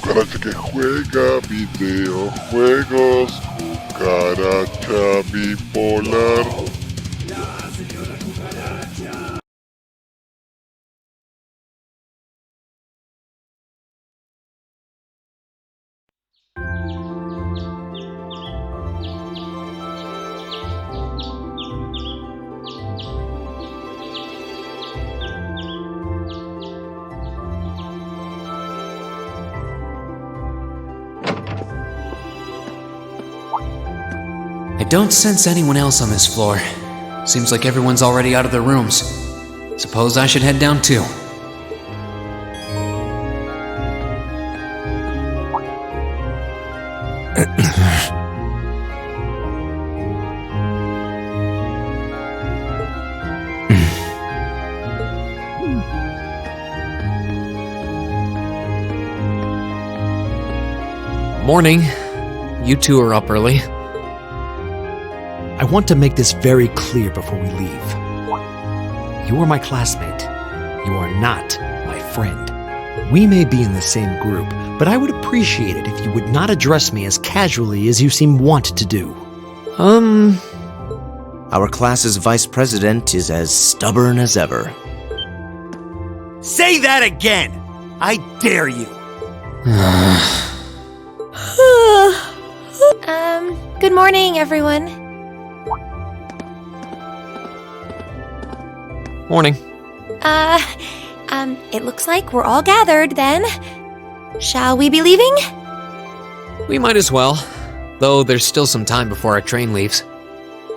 cucaracha que juega videojuegos, cucaracha bipolar. I don't sense anyone else on this floor. Seems like everyone's already out of their rooms. Suppose I should head down too. Morning. You two are up early. I want to make this very clear before we leave. You are my classmate. You are not my friend. We may be in the same group, but I would appreciate it if you would not address me as casually as you seem wont to do. Our class's vice president is as stubborn as ever. Say that again! I dare you! Good morning, everyone. Morning. It looks like we're all gathered then. Shall we be leaving? We might as well, though there's still some time before our train leaves.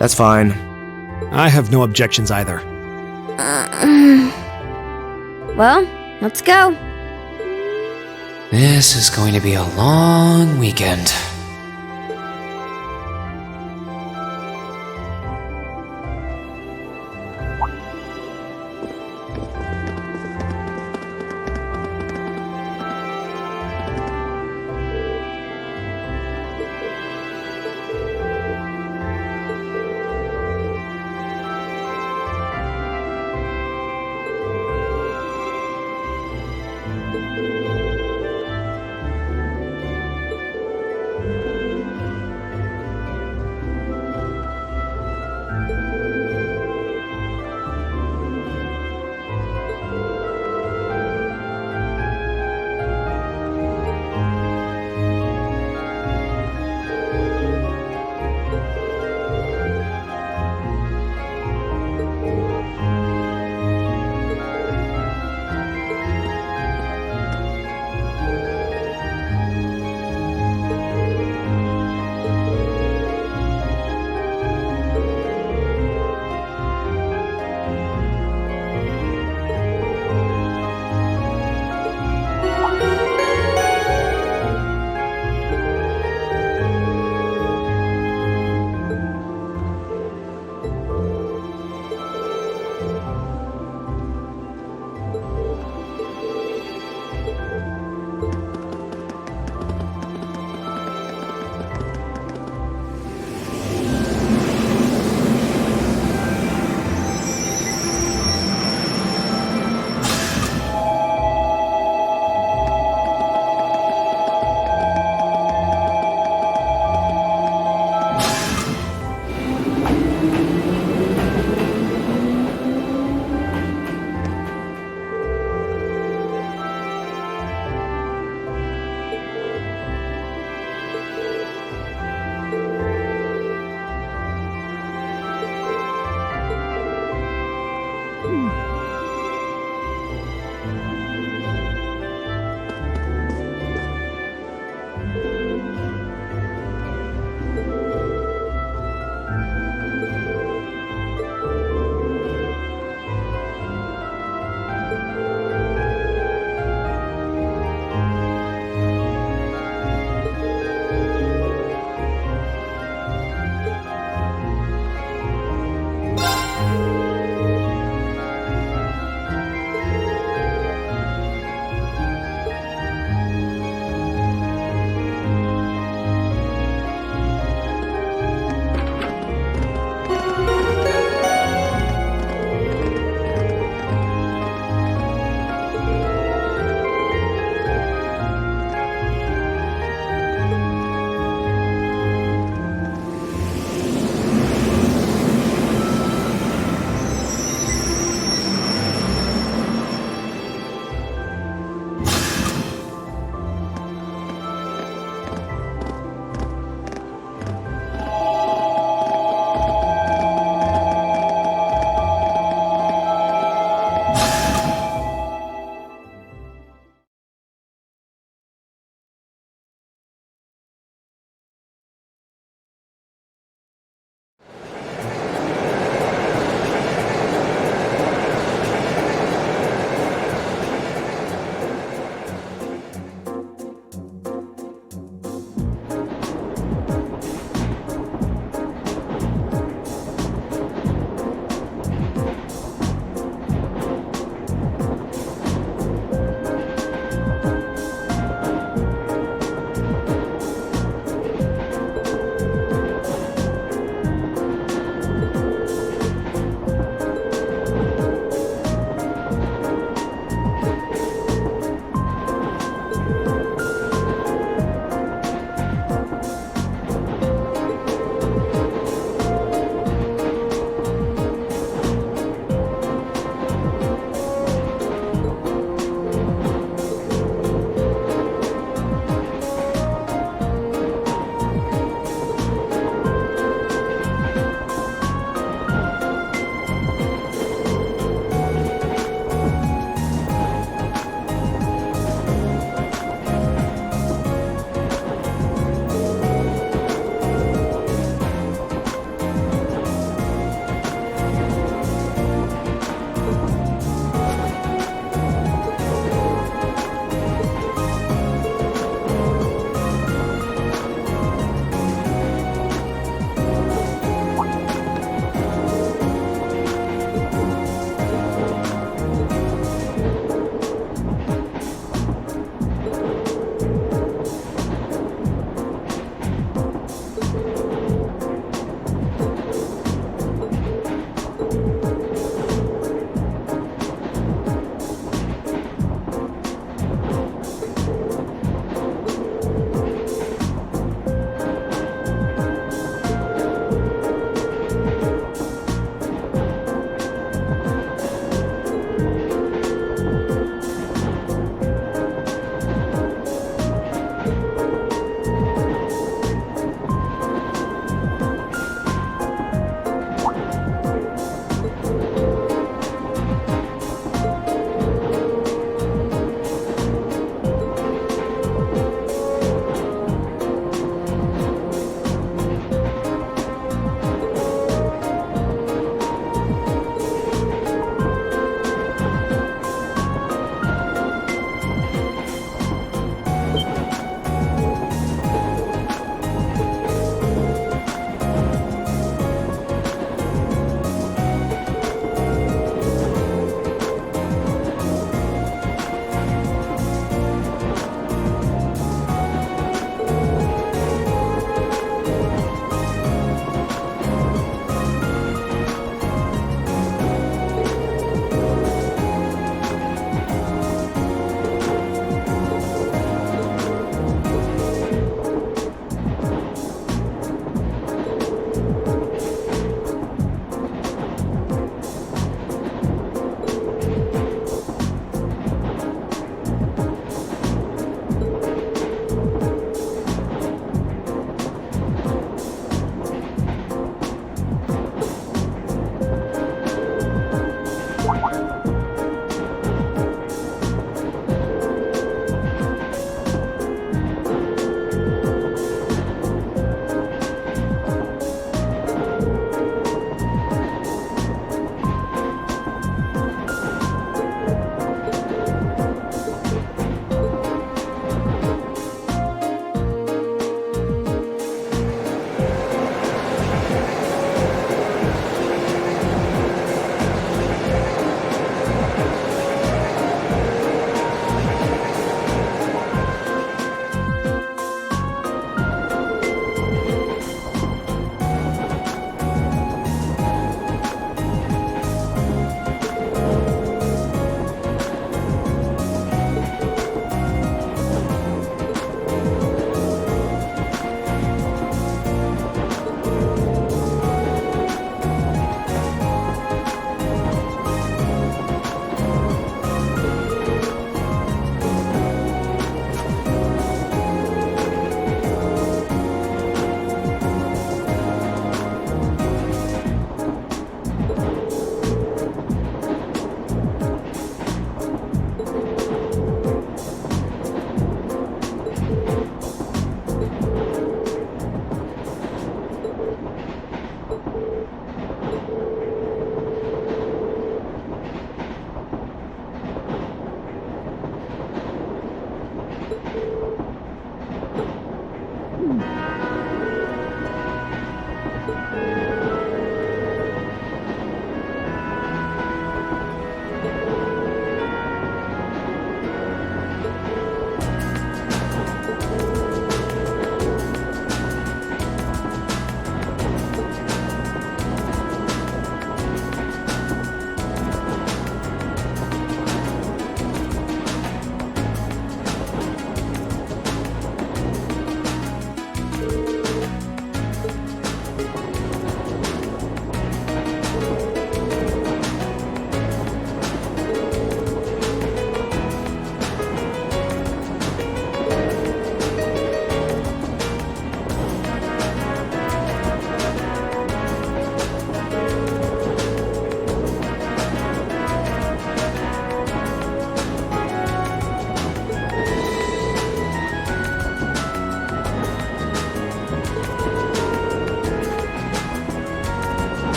That's fine. I have no objections either. Well, let's go. This is going to be a long weekend.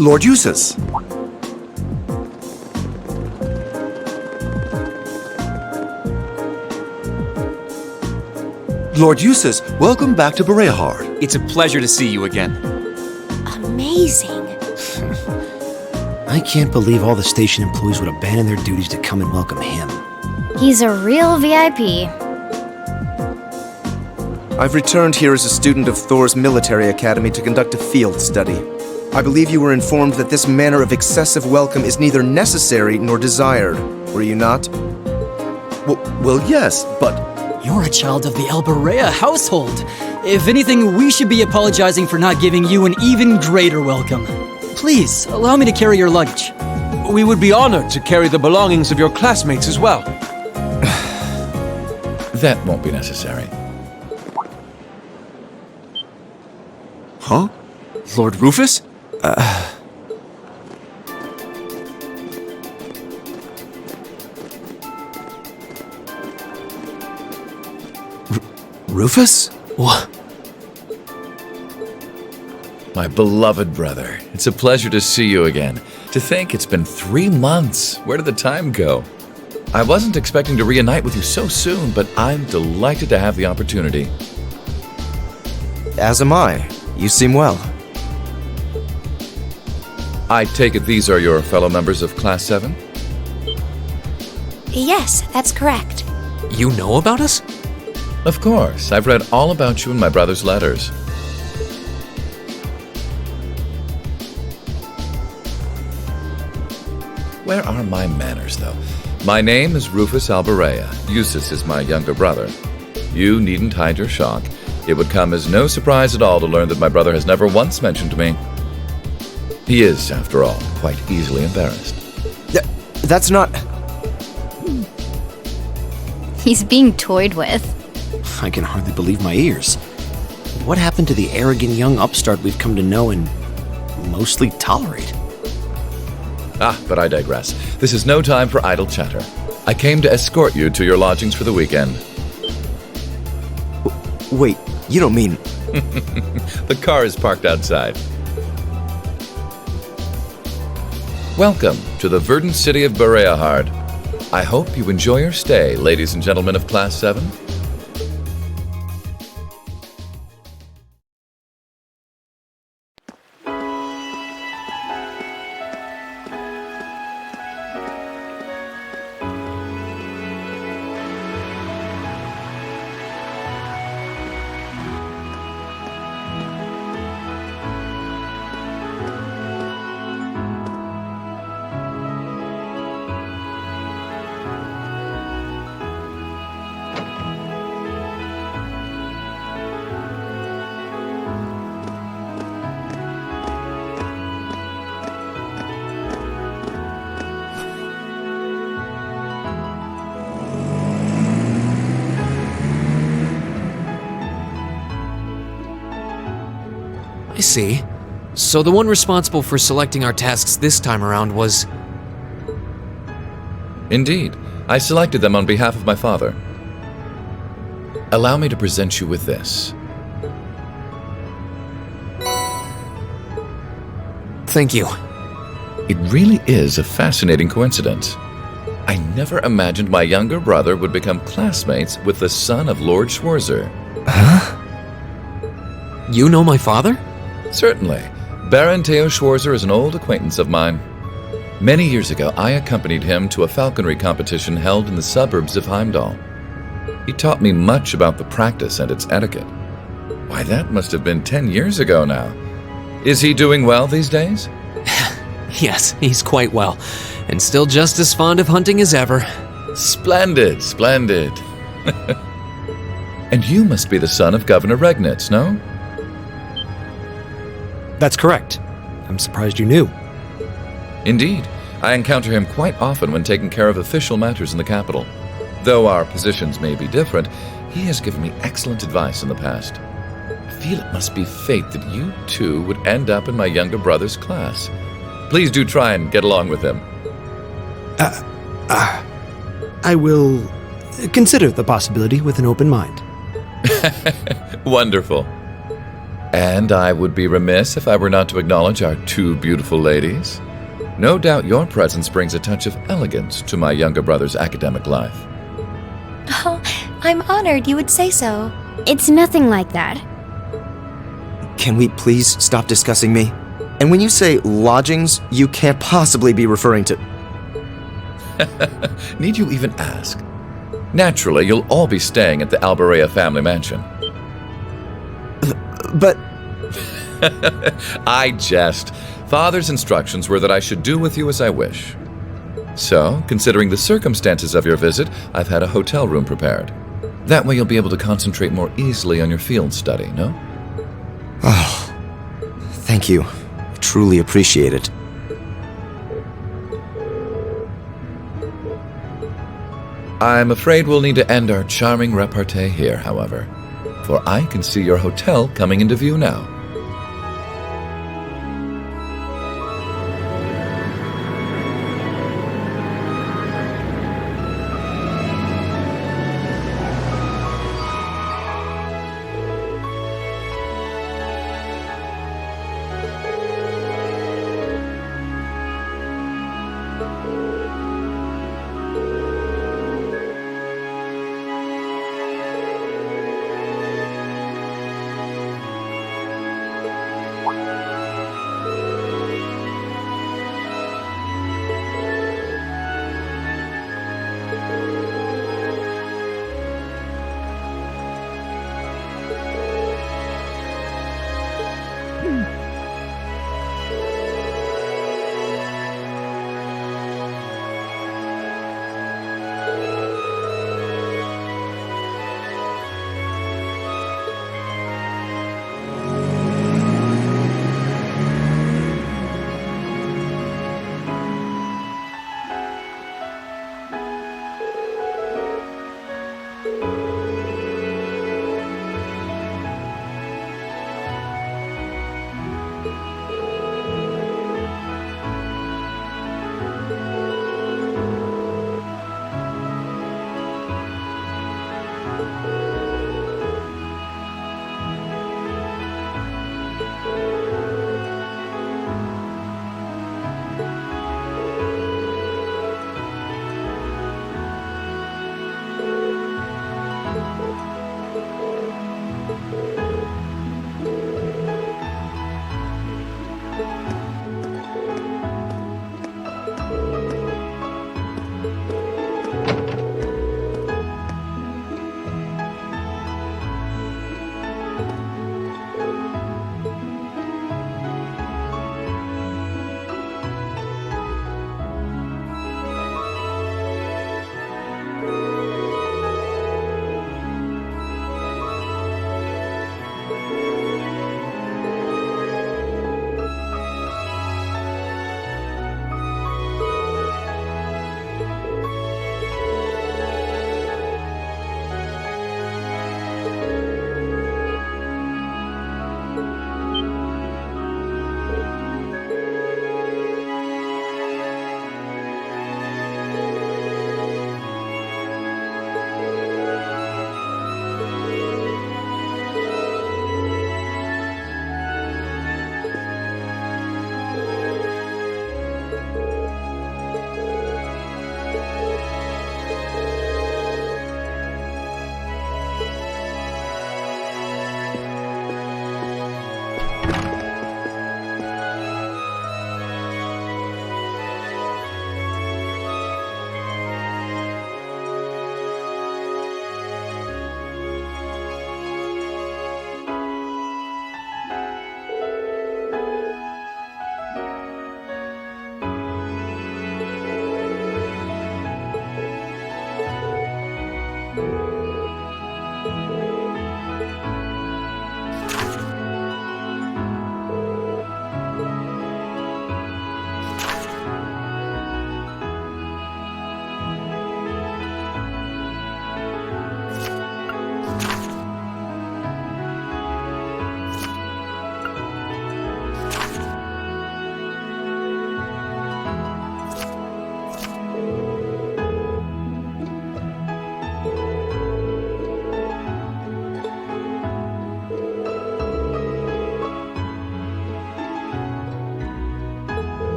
Lord Eustace. Lord Eustace, welcome back to Bareahard. It's a pleasure to see you again. Amazing. I can't believe all the station employees would abandon their duties to come and welcome him. He's a real VIP. I've returned here as a student of Thor's military academy to conduct a field study. I believe you were informed that this manner of excessive welcome is neither necessary nor desired. Were you not? Well, yes, but... You're a child of the Bareahard household. If anything, we should be apologizing for not giving you an even greater welcome. Please, allow me to carry your luggage. We would be honored to carry the belongings of your classmates as well. That won't be necessary. Huh? Lord Rufus? Rufus? What? My beloved brother, it's a pleasure to see you again. To think it's been 3 months. Where did the time go? I wasn't expecting to reunite with you so soon, but I'm delighted to have the opportunity. As am I. You seem well. I take it these are your fellow members of Class 7? Yes, that's correct. You know about us? Of course. I've read all about you in my brother's letters. Where are my manners, though? My name is Rufus Bareahard. Eustace is my younger brother. You needn't hide your shock. It would come as no surprise at all to learn that my brother has never once mentioned me. He is, after all, quite easily embarrassed. That's not... He's being toyed with. I can hardly believe my ears. What happened to the arrogant young upstart we've come to know and mostly tolerate? But I digress. This is no time for idle chatter. I came to escort you to your lodgings for the weekend. Wait, you don't mean... The car is parked outside. Welcome to the verdant city of Bareahard. I hope you enjoy your stay, ladies and gentlemen of Class 7. I see. So the one responsible for selecting our tasks this time around was... Indeed. I selected them on behalf of my father. Allow me to present you with this. Thank you. It really is a fascinating coincidence. I never imagined my younger brother would become classmates with the son of Lord Schwarzer. Huh? You know my father? Certainly. Baron Theo Schwarzer is an old acquaintance of mine. Many years ago, I accompanied him to a falconry competition held in the suburbs of Heimdall. He taught me much about the practice and its etiquette. Why, that must have been 10 years ago now. Is he doing well these days? Yes, he's quite well, and still just as fond of hunting as ever. Splendid, splendid. And you must be the son of Governor Regnitz, no? That's correct. I'm surprised you knew. Indeed. I encounter him quite often when taking care of official matters in the capital. Though our positions may be different, he has given me excellent advice in the past. I feel it must be fate that you two would end up in my younger brother's class. Please do try and get along with him. I will consider the possibility with an open mind. Wonderful. And I would be remiss if I were not to acknowledge our two beautiful ladies. No doubt your presence brings a touch of elegance to my younger brother's academic life. Oh, I'm honored you would say so. It's nothing like that. Can we please stop discussing me? And when you say lodgings, you can't possibly be referring to... Need you even ask? Naturally, you'll all be staying at the Bareahard family mansion. But... I jest. Father's instructions were that I should do with you as I wish. So, considering the circumstances of your visit, I've had a hotel room prepared. That way you'll be able to concentrate more easily on your field study, no? Oh, thank you. I truly appreciate it. I'm afraid we'll need to end our charming repartee here, however, for I can see your hotel coming into view now.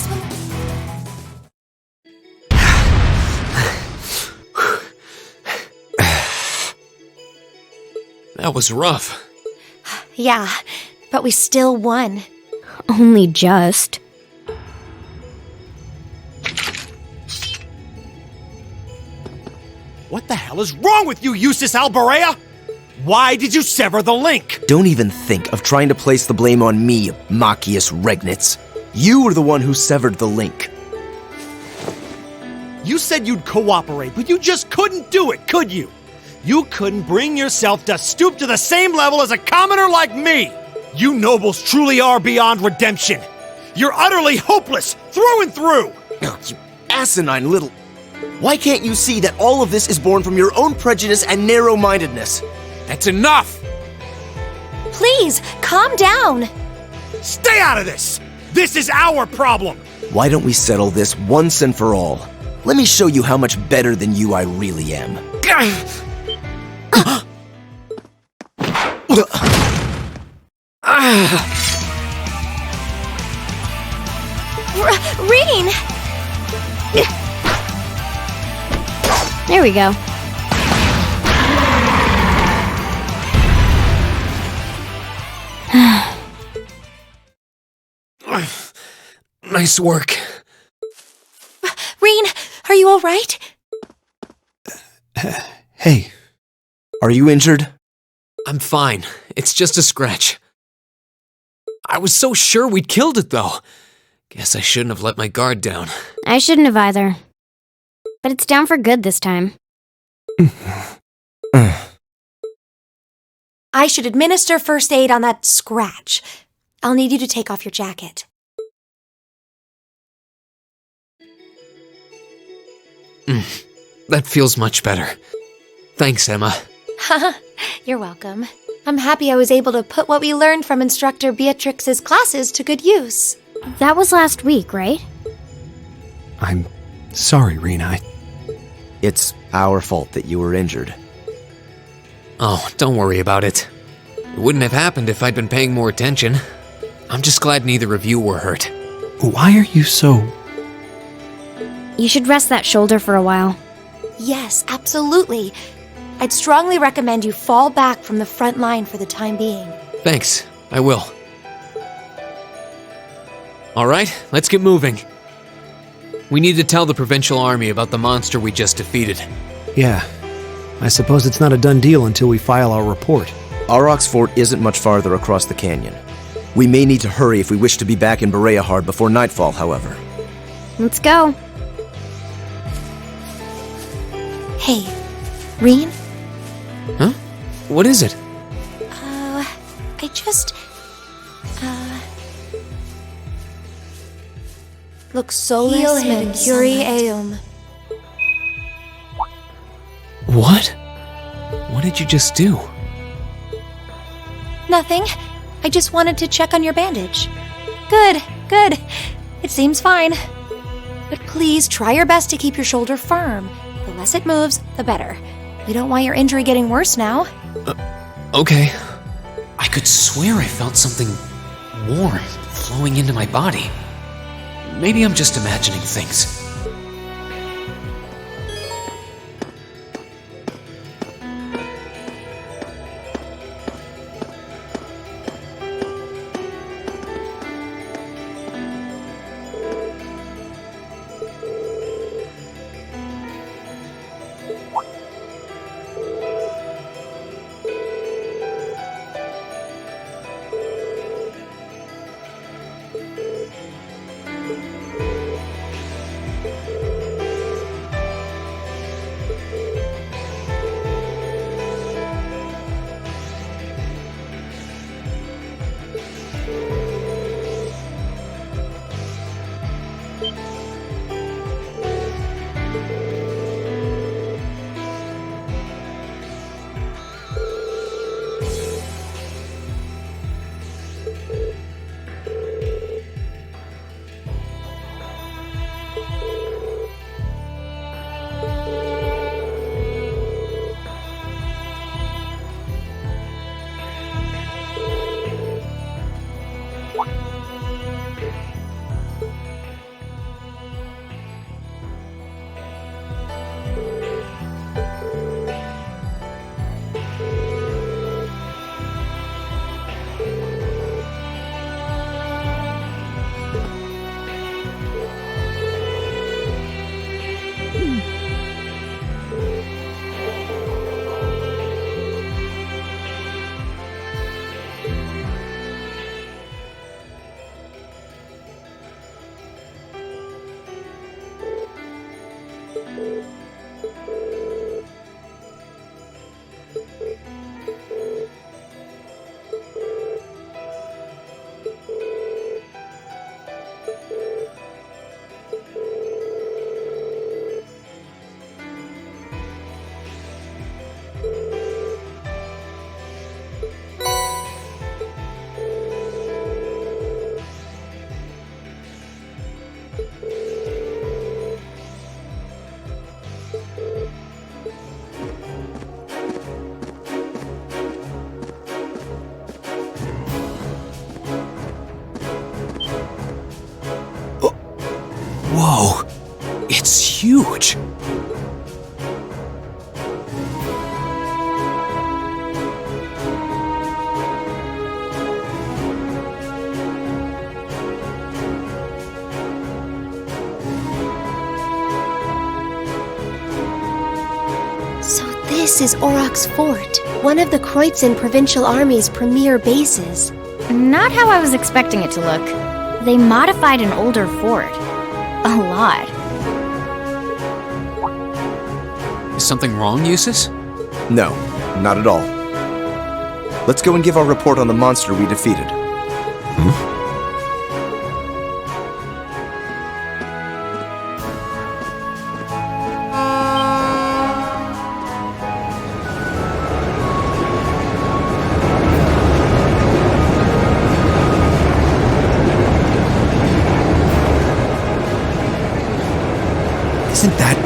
Please! That was rough. Yeah, but we still won. Only just. What the hell is wrong with you, Eustace Alberea? Why did you sever the link? Don't even think of trying to place the blame on me, Machias Regnitz. You were the one who severed the link. You said you'd cooperate, but you just couldn't do it, could you? You couldn't bring yourself to stoop to the same level as a commoner like me. You nobles truly are beyond redemption. You're utterly hopeless, through and through. Oh, you asinine little... Why can't you see that all of this is born from your own prejudice and narrow-mindedness? That's enough! Please, calm down. Stay out of this! This is our problem! Why don't we settle this once and for all? Let me show you how much better than you I really am. Rean! There we go. Nice work. Rean, are you all right? Hey, are you injured? I'm fine. It's just a scratch. I was so sure we'd killed it, though. Guess I shouldn't have let my guard down. I shouldn't have either. But it's down for good this time. I should administer first aid on that scratch. I'll need you to take off your jacket. That feels much better. Thanks, Emma. You're welcome. I'm happy I was able to put what we learned from Instructor Beatrix's classes to good use. That was last week, right? I'm sorry, Rena. It's our fault that you were injured. Oh, don't worry about it. It wouldn't have happened if I'd been paying more attention. I'm just glad neither of you were hurt. Why are you so... You should rest that shoulder for a while. Yes, absolutely. I'd strongly recommend you fall back from the front line for the time being. Thanks, I will. Alright, let's get moving. We need to tell the Provincial Army about the monster we just defeated. Yeah, I suppose it's not a done deal until we file our report. Aurochs Fort isn't much farther across the canyon. We may need to hurry if we wish to be back in Bareahard before nightfall, however. Let's go. Hey, Rean? Huh? What is it? I just... Lux solis mercuri eum. What? What did you just do? Nothing. I just wanted to check on your bandage. Good, good. It seems fine. But please try your best to keep your shoulder firm. The less it moves, the better. We don't want your injury getting worse now. Okay. I could swear I felt something warm flowing into my body. Maybe I'm just imagining things. This is Auroch's fort, one of the Kreutzen Provincial Army's premier bases. Not how I was expecting it to look. They modified an older fort. A lot. Is something wrong, Eustace? No, not at all. Let's go and give our report on the monster we defeated. Isn't that...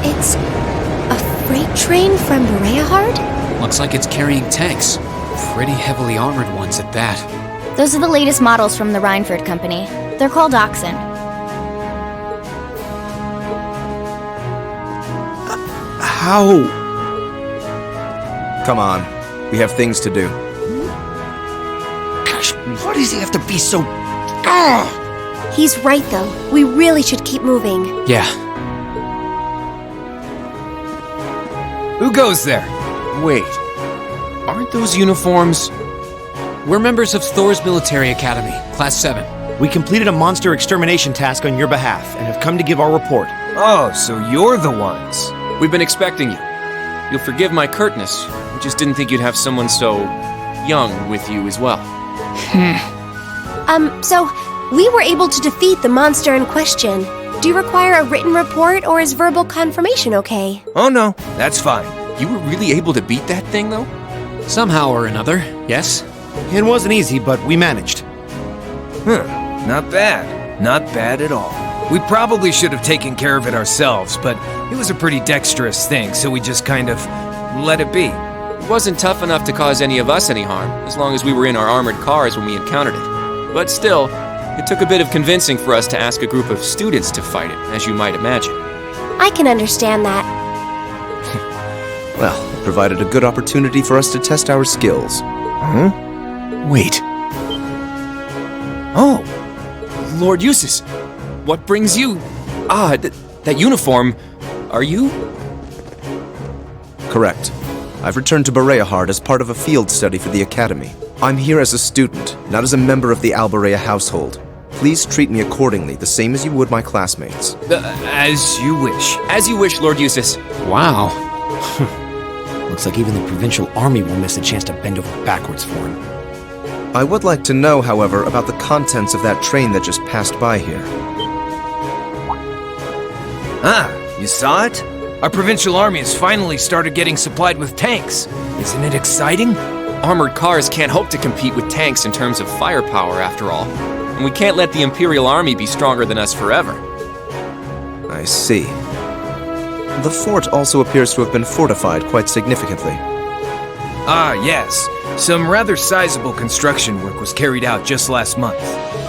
It's a freight train from Bareahard? Looks like it's carrying tanks. Pretty heavily armored ones at that. Those are the latest models from the Reinford Company. They're called Oxen. How... Come on, we have things to do. Gosh, why does he have to be so... He's right, though. We really should keep moving. Yeah. Who goes there? Wait. Aren't those uniforms? We're members of Thor's Military Academy, Class 7. We completed a monster extermination task on your behalf and have come to give our report. Oh, so you're the ones. We've been expecting you. You'll forgive my curtness. I just didn't think you'd have someone so young with you as well. So we were able to defeat the monster in question. Do you require a written report or is verbal confirmation okay? Oh no, that's fine. You were really able to beat that thing, though? Somehow or another, yes? It wasn't easy, but we managed. Not bad. Not bad at all. We probably should have taken care of it ourselves, but it was a pretty dexterous thing, so we just kind of let it be. It wasn't tough enough to cause any of us any harm, as long as we were in our armored cars when we encountered it. But still, it took a bit of convincing for us to ask a group of students to fight it, as you might imagine. I can understand that. Well, it provided a good opportunity for us to test our skills. Wait. Oh, Lord Eustace, what brings you? That uniform, are you? Correct. I've returned to Bareahard as part of a field study for the Academy. I'm here as a student, not as a member of the Alberea household. Please treat me accordingly, the same as you would my classmates. As you wish. As you wish, Lord Eustace. Wow. Looks like even the Provincial Army will miss a chance to bend over backwards for him. I would like to know, however, about the contents of that train that just passed by here. You saw it? Our Provincial Army has finally started getting supplied with tanks. Isn't it exciting? Armored cars can't hope to compete with tanks in terms of firepower, after all. And we can't let the Imperial Army be stronger than us forever. I see. The fort also appears to have been fortified quite significantly. Yes. Some rather sizable construction work was carried out just last month.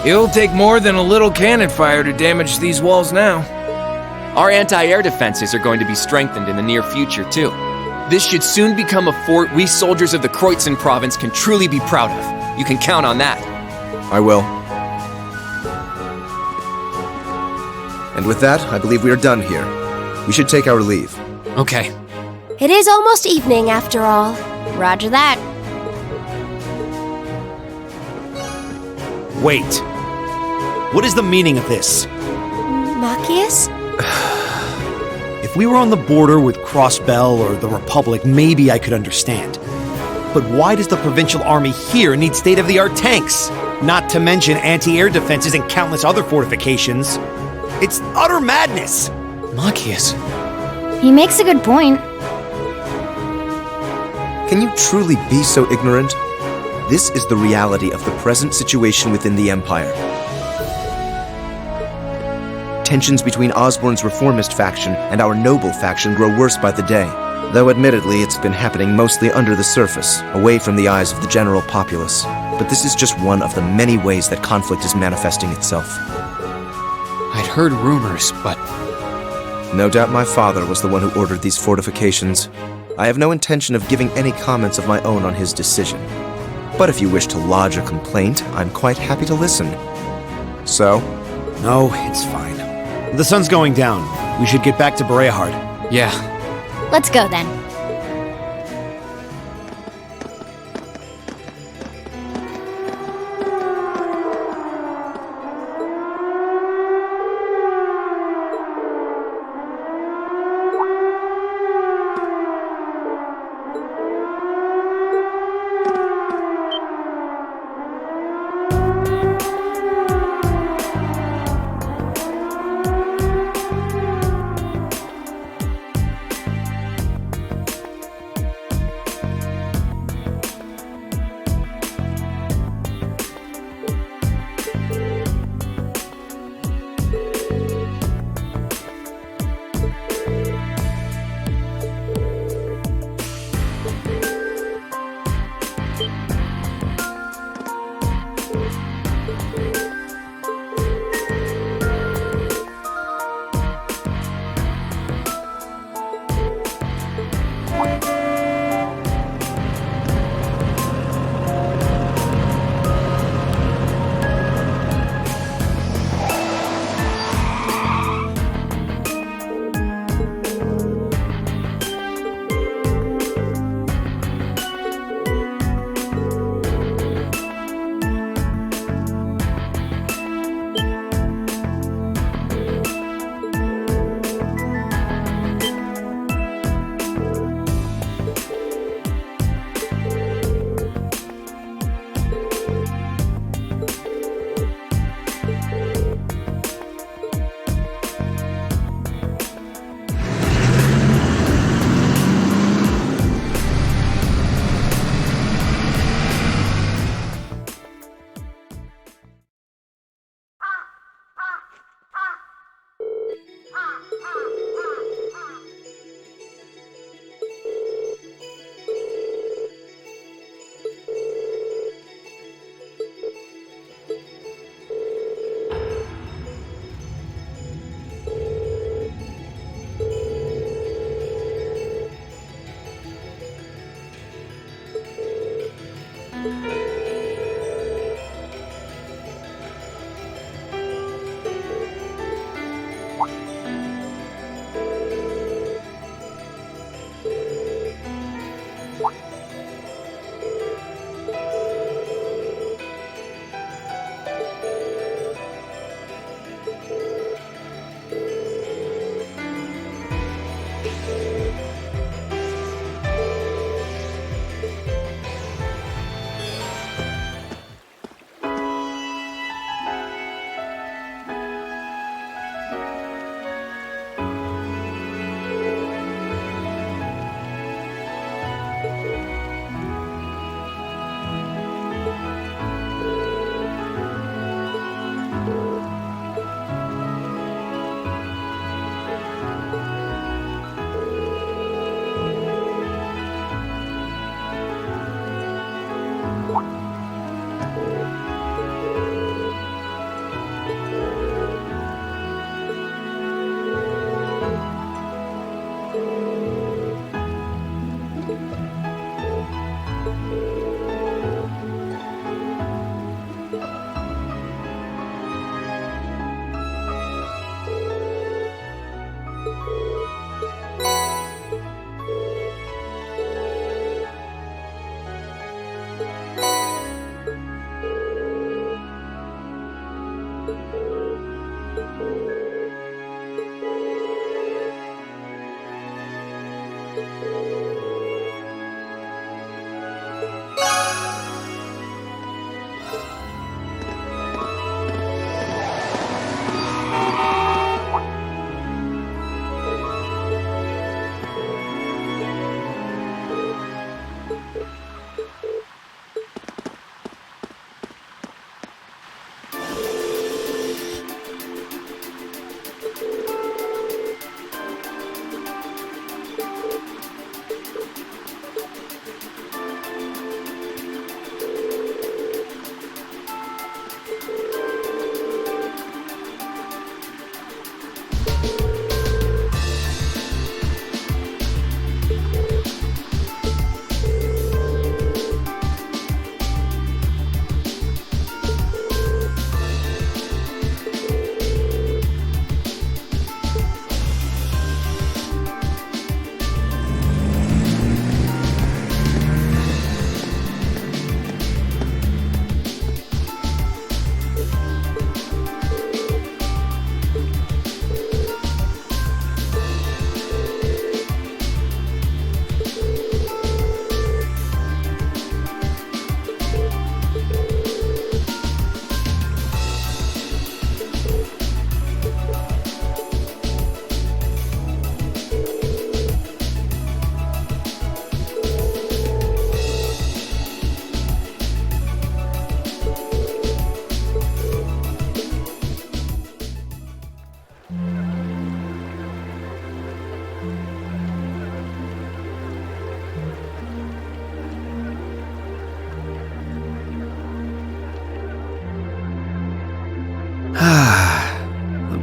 It'll take more than a little cannon fire to damage these walls now. Our anti-air defenses are going to be strengthened in the near future, too. This should soon become a fort we soldiers of the Kreutzen province can truly be proud of. You can count on that. I will. And with that, I believe we are done here. We should take our leave. Okay. It is almost evening, after all. Roger that. Wait. What is the meaning of this? Machias? If we were on the border with Crossbell or the Republic, maybe I could understand. But why does the Provincial Army here need state-of-the-art tanks? Not to mention anti-air defenses and countless other fortifications. It's utter madness! Machias. He makes a good point. Can you truly be so ignorant? This is the reality of the present situation within the Empire. Tensions between Osborne's reformist faction and our noble faction grow worse by the day, though admittedly it's been happening mostly under the surface, away from the eyes of the general populace. But this is just one of the many ways that conflict is manifesting itself. I'd heard rumors, but... No doubt my father was the one who ordered these fortifications. I have no intention of giving any comments of my own on his decision. But if you wish to lodge a complaint, I'm quite happy to listen. So? No, it's fine. The sun's going down. We should get back to Bareahard. Yeah. Let's go then.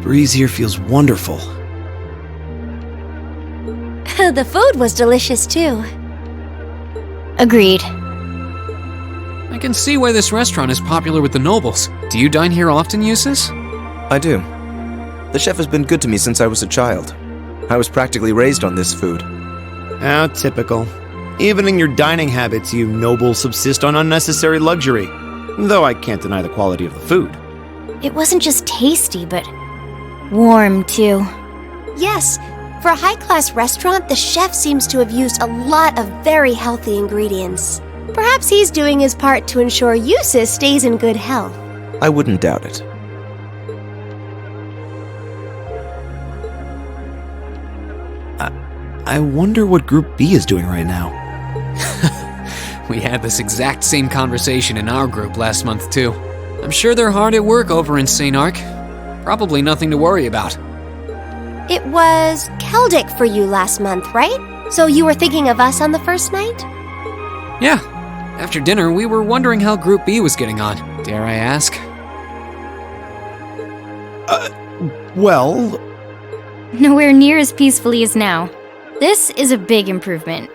breeze here feels wonderful. The food was delicious too. Agreed. I can see why this restaurant is popular with the nobles. Do you dine here often, Eustace? I do. The chef has been good to me since I was a child. I was practically raised on this food. How typical. Even in your dining habits, you nobles subsist on unnecessary luxury. Though I can't deny the quality of the food. It wasn't just tasty, but warm too. Yes, for a high-class restaurant, the chef seems to have used a lot of very healthy ingredients. Perhaps he's doing his part to ensure Eustace stays in good health. I wouldn't doubt it. I wonder what Group B is doing right now. We had this exact same conversation in our group last month, too. I'm sure they're hard at work over in St. Arc. Probably nothing to worry about. It was Celtic for you last month, right? So you were thinking of us on the first night? Yeah. After dinner, we were wondering how Group B was getting on. Dare I ask? Well... Nowhere near as peacefully as now. This is a big improvement.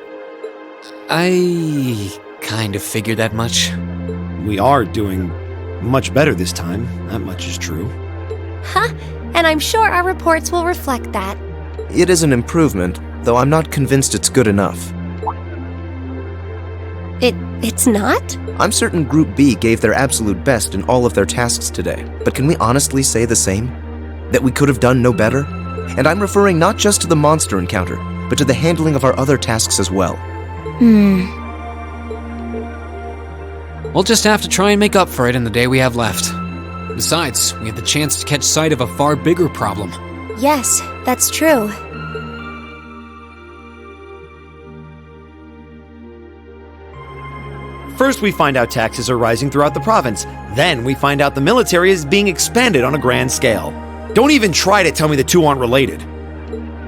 I kind of figured that much. We are doing much better this time. That much is true. Huh? And I'm sure our reports will reflect that. It is an improvement, though I'm not convinced it's good enough. It's not? I'm certain Group B gave their absolute best in all of their tasks today, but can we honestly say the same? That we could have done no better? And I'm referring not just to the monster encounter, but to the handling of our other tasks as well. We'll just have to try and make up for it in the day we have left. Besides, we had the chance to catch sight of a far bigger problem. Yes, that's true. First we find out taxes are rising throughout the province. Then we find out the military is being expanded on a grand scale. Don't even try to tell me the two aren't related.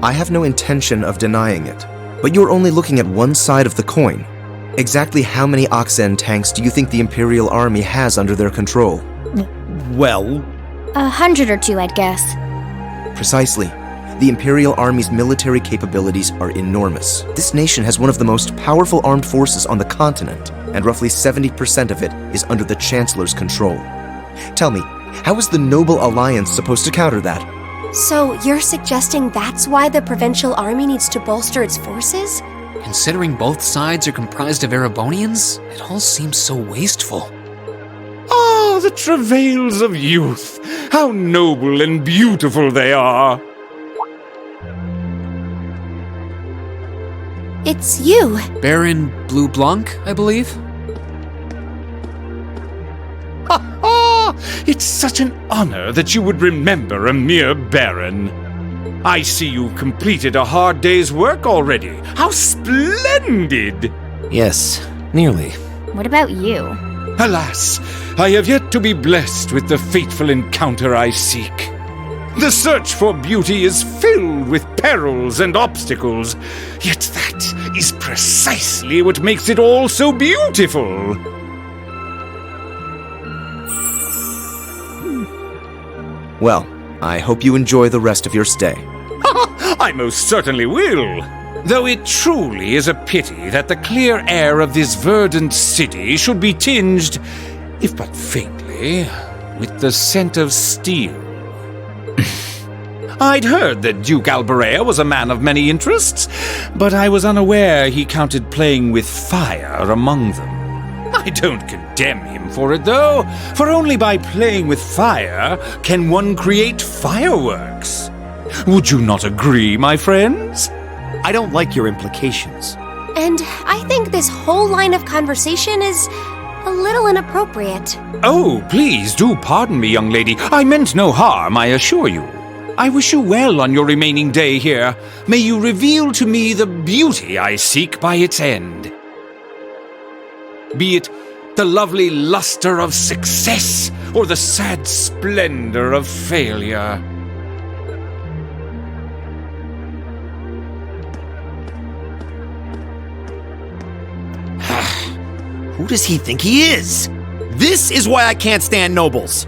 I have no intention of denying it, but you're only looking at one side of the coin. Exactly how many Oxen tanks do you think the Imperial Army has under their control? Well... 100 or 2, I'd guess. Precisely. The Imperial Army's military capabilities are enormous. This nation has one of the most powerful armed forces on the continent, and roughly 70% of it is under the Chancellor's control. Tell me, how is the Noble Alliance supposed to counter that? So you're suggesting that's why the Provincial Army needs to bolster its forces? Considering both sides are comprised of Erebonians, it all seems so wasteful. Ah, the travails of youth! How noble and beautiful they are! It's you! Baron Blue Blanc, I believe? Ha ha! It's such an honor that you would remember a mere baron. I see you completed a hard day's work already. How splendid! Yes, nearly. What about you? Alas, I have yet to be blessed with the fateful encounter I seek. The search for beauty is filled with perils and obstacles, yet that is precisely what makes it all so beautiful. Well, I hope you enjoy the rest of your stay. I most certainly will. Though it truly is a pity that the clear air of this verdant city should be tinged, if but faintly, with the scent of steel. I'd heard that Duke Bareahard was a man of many interests, but I was unaware he counted playing with fire among them. I don't condemn him for it, though, for only by playing with fire can one create fireworks. Would you not agree, my friends? I don't like your implications. And I think this whole line of conversation is a little inappropriate. Oh, please do pardon me, young lady. I meant no harm, I assure you. I wish you well on your remaining day here. May you reveal to me the beauty I seek by its end. Be it the lovely luster of success or the sad splendor of failure. Who does he think he is? This is why I can't stand nobles.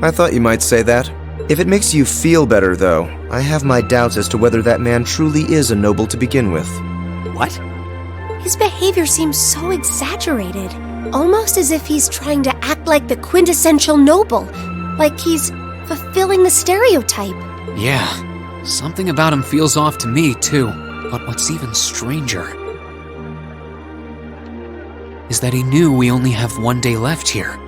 I thought you might say that. If it makes you feel better, though, I have my doubts as to whether that man truly is a noble to begin with. What? His behavior seems so exaggerated, almost as if he's trying to act like the quintessential noble, like he's fulfilling the stereotype. Yeah, something about him feels off to me, too. But what's even stranger is that he knew we only have 1 day left here.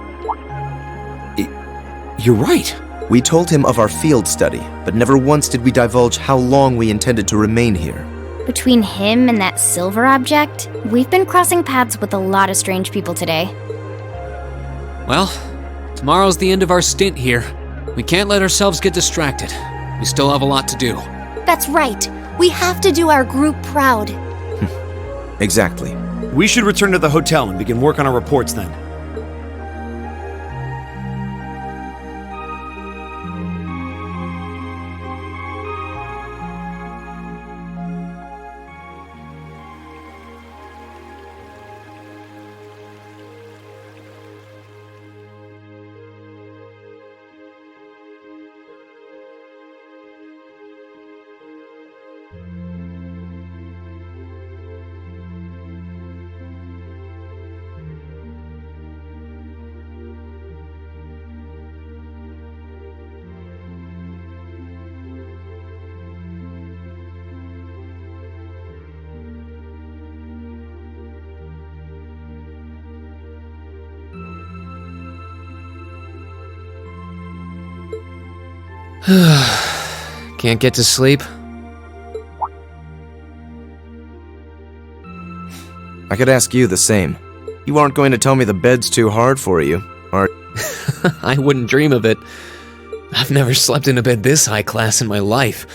You're right. We told him of our field study, but never once did we divulge how long we intended to remain here. Between him and that silver object, we've been crossing paths with a lot of strange people today. Well, tomorrow's the end of our stint here. We can't let ourselves get distracted. We still have a lot to do. That's right. We have to do our group proud. Exactly. We should return to the hotel and begin work on our reports then. Can't get to sleep? I could ask you the same. You aren't going to tell me the bed's too hard for you, are I wouldn't dream of it. I've never slept in a bed this high class in my life.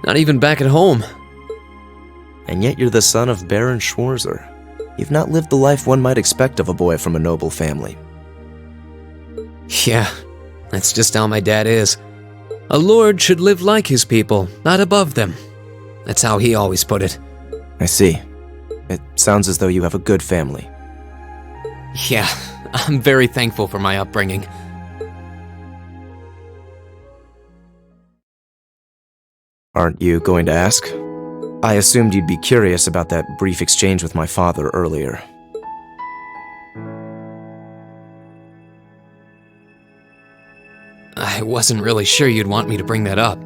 Not even back at home. And yet you're the son of Baron Schwarzer. You've not lived the life one might expect of a boy from a noble family. Yeah, that's just how my dad is. A lord should live like his people, not above them. That's how he always put it. I see. It sounds as though you have a good family. Yeah, I'm very thankful for my upbringing. Aren't you going to ask? I assumed you'd be curious about that brief exchange with my father earlier. I wasn't really sure you'd want me to bring that up.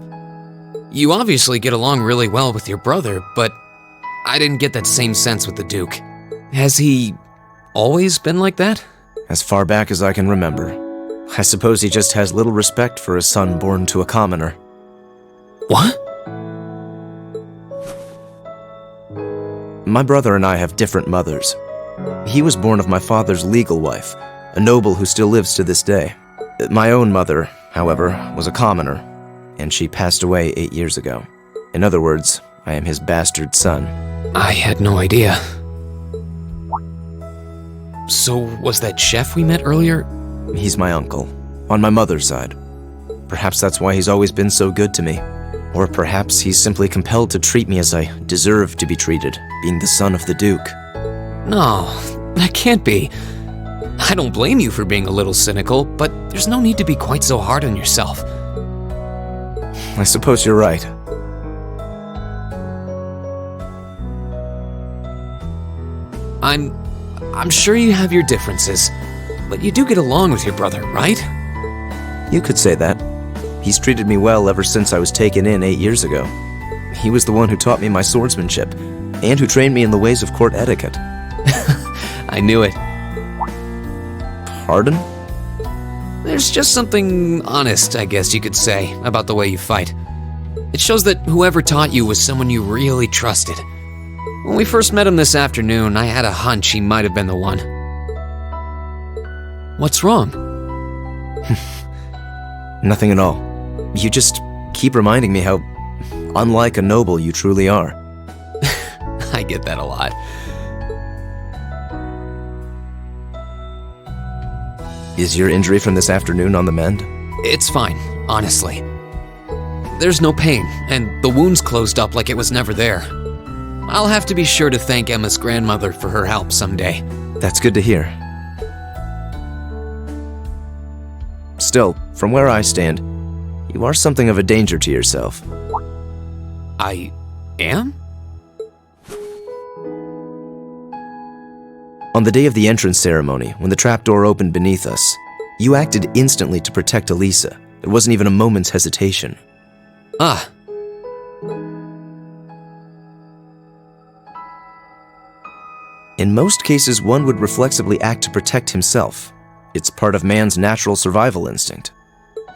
You obviously get along really well with your brother, but I didn't get that same sense with the Duke. Has he always been like that? As far back as I can remember. I suppose he just has little respect for a son born to a commoner. What? My brother and I have different mothers. He was born of my father's legal wife, a noble who still lives to this day. My own mother, however, was a commoner, and she passed away 8 years ago. In other words, I am his bastard son. I had no idea. So, was that chef we met earlier? He's my uncle, on my mother's side. Perhaps that's why he's always been so good to me. Or perhaps he's simply compelled to treat me as I deserve to be treated, being the son of the Duke. No, that can't be. I don't blame you for being a little cynical, but there's no need to be quite so hard on yourself. I suppose you're right. I'm sure you have your differences, but you do get along with your brother, right? You could say that. He's treated me well ever since I was taken in 8 years ago. He was the one who taught me my swordsmanship, and who trained me in the ways of court etiquette. I knew it. Pardon? There's just something honest, I guess you could say, about the way you fight. It shows that whoever taught you was someone you really trusted. When we first met him this afternoon, I had a hunch he might have been the one. What's wrong? Nothing at all. You just keep reminding me how unlike a noble you truly are. I get that a lot. Is your injury from this afternoon on the mend? It's fine, honestly. There's no pain, and the wound's closed up like it was never there. I'll have to be sure to thank Emma's grandmother for her help someday. That's good to hear. Still, from where I stand, You are something of a danger to yourself. I am? On the day of the entrance ceremony, when the trapdoor opened beneath us, you acted instantly to protect Elisa. There wasn't even a moment's hesitation. Ah. In most cases, one would reflexively act to protect himself. It's part of man's natural survival instinct.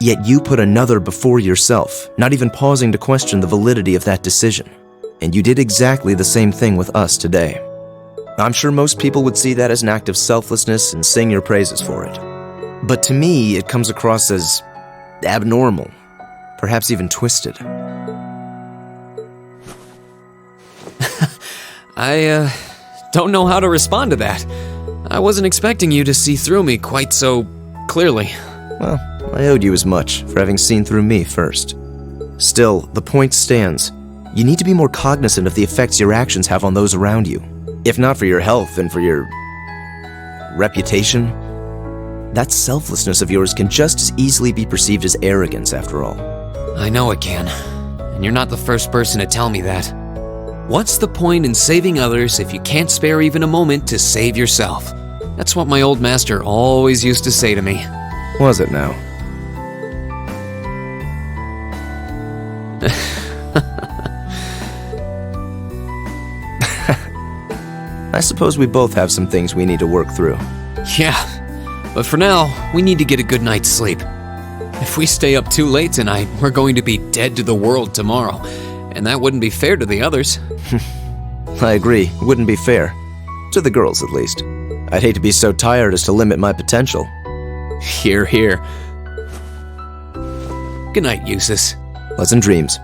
Yet you put another before yourself, not even pausing to question the validity of that decision. And you did exactly the same thing with us today. I'm sure most people would see that as an act of selflessness and sing your praises for it. But to me, it comes across as abnormal, perhaps even twisted. I don't know how to respond to that. I wasn't expecting you to see through me quite so clearly. Well, I owed you as much for having seen through me first. Still, the point stands. You need to be more cognizant of the effects your actions have on those around you. If not for your health, then for your reputation. That selflessness of yours can just as easily be perceived as arrogance, after all. I know it can, and you're not the first person to tell me that. What's the point in saving others if you can't spare even a moment to save yourself? That's what my old master always used to say to me. Was it now? I suppose we both have some things we need to work through. Yeah, but for now, we need to get a good night's sleep. If we stay up too late tonight, we're going to be dead to the world tomorrow, and that wouldn't be fair to the others. I agree, it wouldn't be fair. To the girls, at least. I'd hate to be so tired as to limit my potential. Hear, hear. Good night, Eustace. Pleasant dreams.